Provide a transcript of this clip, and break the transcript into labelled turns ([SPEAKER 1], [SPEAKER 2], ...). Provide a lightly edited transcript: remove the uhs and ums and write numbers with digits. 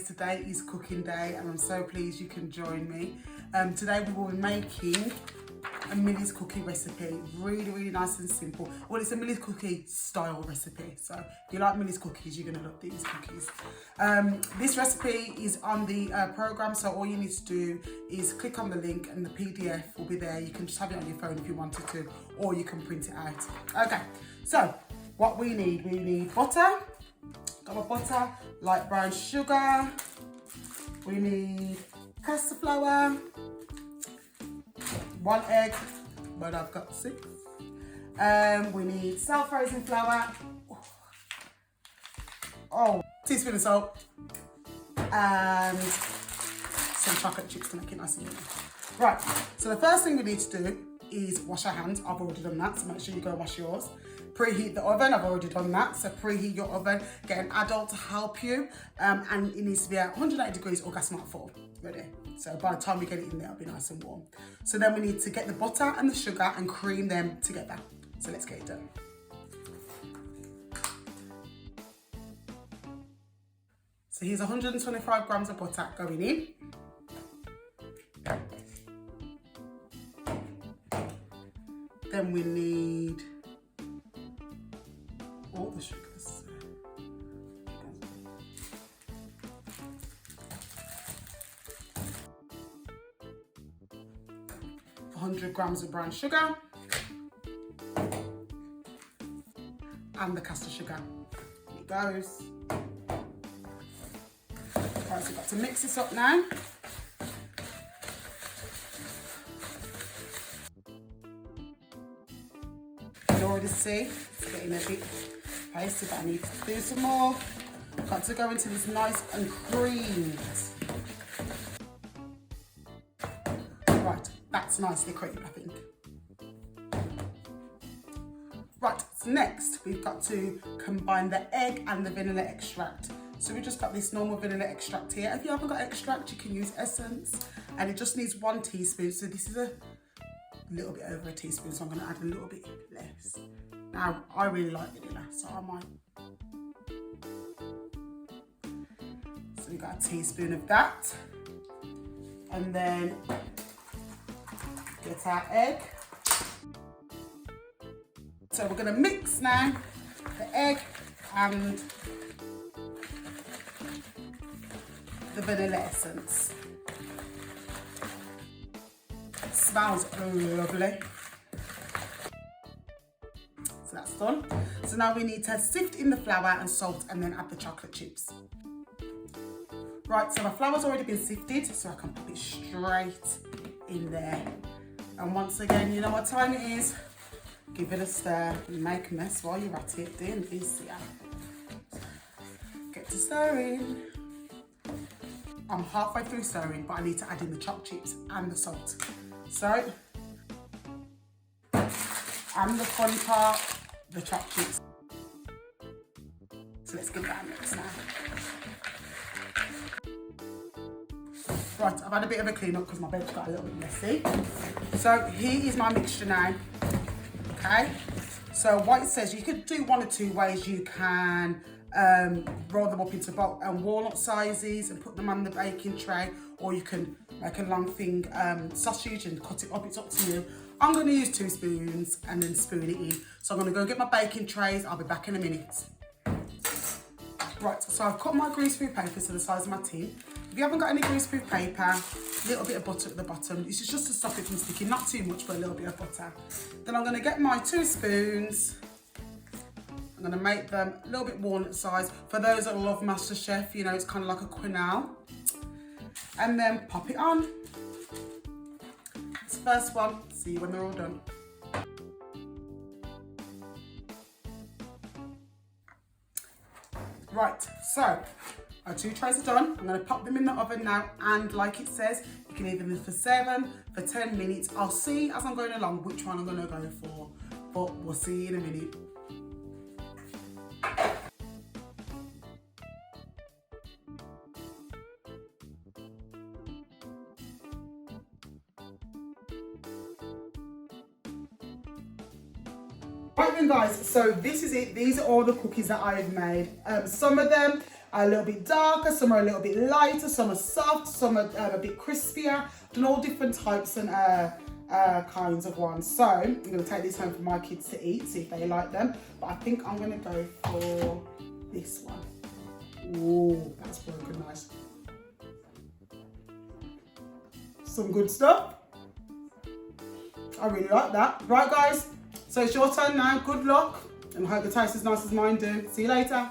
[SPEAKER 1] today is cooking day and I'm so pleased you can join me. Today we will be making a Millies cookie recipe. Really nice and simple. Well, it's a Millies cookie style recipe, so if you like Millies cookies, you're gonna love these cookies. This recipe is on the program, so all you need to do is click on the link and the PDF will be there. You can just have it on your phone if you wanted to, or you can print it out. Okay, so what we need butter. Got my butter, light brown sugar. We need caster flour, 1 egg, but I've got 6. We need self-raising flour. Oh, teaspoon of salt, and some chocolate chips to make it nice and yummy. Right, so the first thing we need to do is wash our hands. I've already done that, so make sure you go wash yours. Preheat the oven, I've already done that, so preheat your oven. Get an adult to help you, and it needs to be at 180 degrees or gas mark 4. Ready? So by the time we get it in there, it'll be nice and warm. So then we need to get the butter and the sugar and cream them together. So let's get it done. So here's 125 grams of butter going in. Then we need all the sugars. 100 grams of brown sugar and the caster sugar. Here it goes. Right, so we've got to mix this up now. You can already see it's getting a bit pasty, but I need to do some more. Got to go into this nice and creamed. Right, that's nicely creamed, I think. Right, so next we've got to combine the egg and the vanilla extract. So we just got this normal vanilla extract here. If you haven't got extract, you can use essence, and it just needs 1 teaspoon. So this is a little bit over a teaspoon, so I'm going to add a little bit less. Now, I really like vanilla, so I might. So we got a teaspoon of that, and then get our egg. So we're going to mix now the egg and the vanilla essence. It smells lovely. So that's done. So now we need to sift in the flour and salt and then add the chocolate chips. Right, so my flour's already been sifted, so I can pop it straight in there. And once again, you know what time it is. Give it a stir, make a mess while you're at it, doing this, yeah. Get to stirring. I'm halfway through stirring, but I need to add in the chopped chips and the salt. So, and the fun part, the chopped chips. So let's give that a mix now. Right, I've had a bit of a clean up because my bed's got a little bit messy. So here is my mixture now. Okay, so what it says, you could do 1 or 2 ways. You can roll them up into walnut sizes and put them on the baking tray, or you can make a long thing sausage and cut it up. It's up to you. I'm going to use 2 spoons and then spoon it in. So I'm going to go get my baking trays. I'll be back in a minute. Right, so I've cut my greaseproof paper to the size of my tin. If you haven't got any greaseproof paper, a little bit of butter at the bottom. This is just to stop it from sticking, not too much, but a little bit of butter. Then I'm going to get my 2 spoons. I'm going to make them a little bit walnut size. For those that love MasterChef, you know, it's kind of like a quenelle. And then pop it on. This first one, see you when they're all done. Right, so our 2 trays are done. I'm going to pop them in the oven now, and like it says, you can either do for 7, for 10 minutes. I'll see as I'm going along which one I'm going to go for, but we'll see in a minute. Right then guys, so this is it. These are all the cookies that I've made. Some of them are a little bit darker, some are a little bit lighter, some are soft, some are a bit crispier. Done all different types and kinds of ones. So I'm going to take this home for my kids to eat, see if they like them. But I think I'm going to go for this one. Ooh, that's broken nice. Some good stuff. I really like that. Right guys, so it's your turn now. Good luck and I hope the taste is as nice as mine do. See you later.